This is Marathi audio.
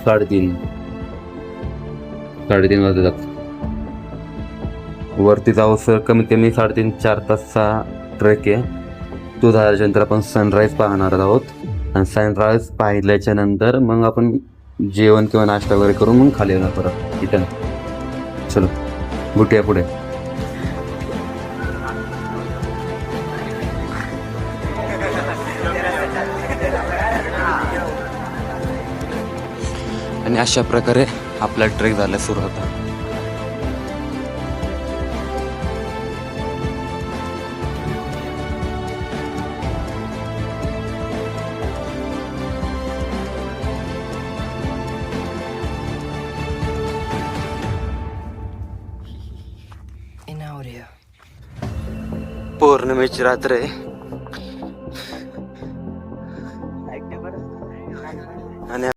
साडेतीन वाजतात. वरती जाऊ सर कमीत कमी 3.5-4 तासचा ट्रेक आहे. तो झाल्याच्या नंतर आपण सनराईज पाहणार आहोत आणि सनराईज पाहिल्याच्या नंतर मग आपण जेवण किंवा नाश्ता वगैरे करून मग खाली येणार परत रिटर्न. चलो भेटूया पुढे. आणि अशा प्रकारे आपला ट्रेक झाला सुरू होता. पौर्णिमेची रात्र आहे